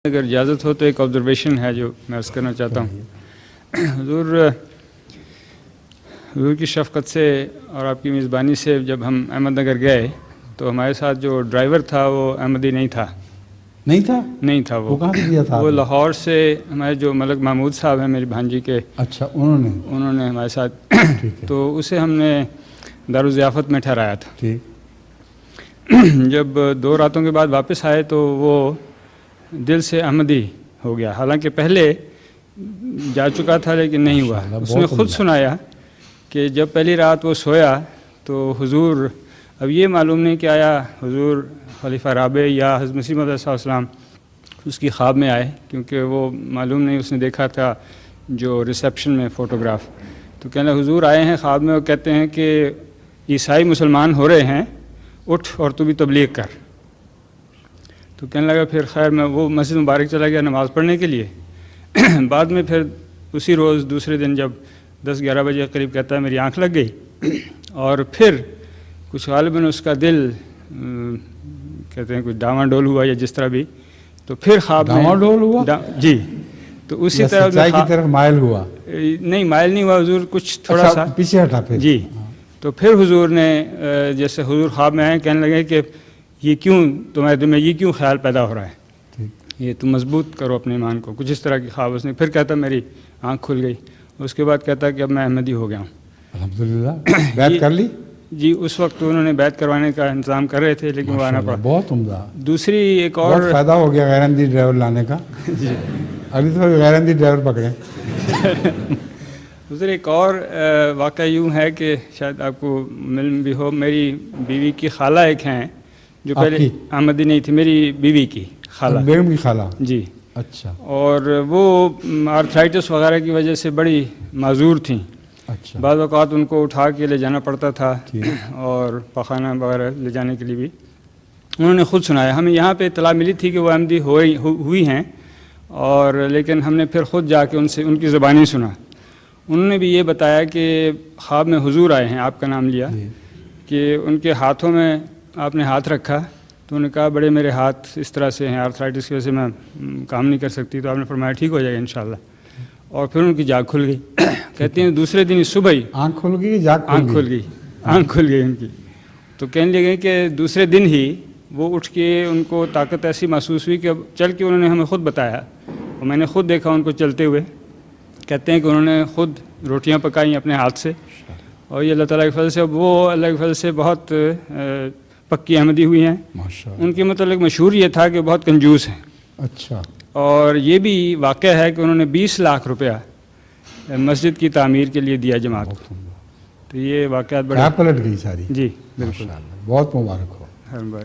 اگر اجازت ہو تو ایک آبزرویشن ہے جو میں عرض کرنا چاہتا ہوں. حضور کی شفقت سے اور آپ کی میزبانی سے جب ہم احمد نگر گئے تو ہمارے ساتھ جو ڈرائیور تھا وہ احمدی نہیں تھا. نہیں تھا وہ کہاں سے کیا تھا؟ وہ لاہور سے ہمارے جو ملک محمود صاحب ہیں میری بھانجی کے. اچھا انہوں نے ہمارے ساتھ تو اسے ہم نے دارالضیافت میں ٹھہرایا تھا. جب 2 راتوں کے بعد واپس آئے تو وہ دل سے احمدی ہو گیا. حالانکہ پہلے جا چکا تھا لیکن نہیں ہوا. اس نے خود سنایا کہ جب پہلی رات وہ سویا تو حضور، اب یہ معلوم نہیں کہ آیا حضور خلیفہ رابع یا حضرت مسیح موعود صلی اللہ علیہ وسلم اس کی خواب میں آئے، کیونکہ وہ معلوم نہیں، اس نے دیکھا تھا جو ریسیپشن میں فوٹوگراف. تو کہنے لگا حضور آئے ہیں خواب میں، وہ کہتے ہیں کہ عیسائی مسلمان ہو رہے ہیں، اٹھ اور تو بھی تبلیغ کر. تو کہنے لگا پھر خیر میں وہ مسجد مبارک چلا گیا نماز پڑھنے کے لیے. بعد میں پھر اسی روز دوسرے دن جب 10-11 بجے قریب کہتا ہے میری آنکھ لگ گئی اور پھر کچھ غالباً اس کا دل کہتے ہیں کچھ ڈاواں ڈول ہوا یا جس طرح بھی. تو پھر خواب میں ڈاواں ڈول ہوا جی، تو اسی طرح سچائی کی طرف مائل ہوا. نہیں مائل نہیں ہوا حضور، کچھ تھوڑا سا پیچھے ہٹا پھر. جی. تو پھر حضور نے جیسے حضور خواب میں آئے کہنے لگے کہ یہ کیوں تمہارے دل میں یہ کیوں خیال پیدا ہو رہا ہے، یہ تم مضبوط کرو اپنے ایمان کو. کچھ اس طرح کی خواب اس نے. پھر کہتا میری آنکھ کھل گئی. اس کے بعد کہتا کہ اب میں احمدی ہو گیا ہوں. الحمدللہ. بیعت کر لی؟ جی اس وقت انہوں نے بیعت کروانے کا انتظام کر رہے تھے لیکن وہ آنا پڑا. بہت عمدہ. دوسری ایک اور بہت فائدہ ہو گیا غیراندھی ڈرائیور لانے کا. جی ابھی تو غیراندھی ڈرائیور پکڑیں. دوسرے ایک اور واقعہ یوں ہے کہ شاید آپ کو معلوم بھی ہو، میری بیوی کی خالہ ایک ہیں جو پہلے احمدی نہیں تھی، میری بیوی کی خالہ، بیگم کی خالہ. جی. اچھا. اور وہ آرتھرائٹس وغیرہ کی وجہ سے بڑی معذور تھیں. اچھا. بعض اوقات ان کو اٹھا کے لے جانا پڑتا تھا اور پخانہ وغیرہ لے جانے کے لیے بھی. انہوں نے خود سنایا. ہمیں یہاں پہ اطلاع ملی تھی کہ وہ احمدی ہوئی ہیں، اور لیکن ہم نے پھر خود جا کے ان سے ان کی زبانی سنا. انہوں نے بھی یہ بتایا کہ خواب میں حضور آئے ہیں، آپ کا نام لیا کہ ان کے ہاتھوں میں آپ نے ہاتھ رکھا تو انہوں نے کہا بڑے میرے ہاتھ اس طرح سے ہیں، آرتھرائٹس کی وجہ سے میں کام نہیں کر سکتی. تو آپ نے فرمایا ٹھیک ہو جائے گا انشاءاللہ. اور پھر ان کی جاگ کھل گئی. کہتے ہیں دوسرے دن صبح ہی آنکھ کھل گئی، آنکھ کھل گئی ان کی. تو کہنے لگے کہ دوسرے دن ہی وہ اٹھ کے ان کو طاقت ایسی محسوس ہوئی کہ اب چل کے انہوں نے ہمیں خود بتایا اور میں نے خود دیکھا ان کو چلتے ہوئے. کہتے ہیں کہ انہوں نے خود روٹیاں پکائیں اپنے ہاتھ سے، اور یہ اللہ تعالیٰ کے فضل سے وہ اللہ کے فضل سے بہت پکی احمدی ہوئی ہیں. ان کے متعلق مشہور یہ تھا کہ بہت کنجوس ہیں. اچھا. اور یہ بھی واقعہ ہے کہ انہوں نے 20 لاکھ روپیہ مسجد کی تعمیر کے لیے دیا جماعت کو. تو یہ واقعات بڑے پلٹ گئی ساری. جی بالکل. بہت مبارک ہو. ہر بار.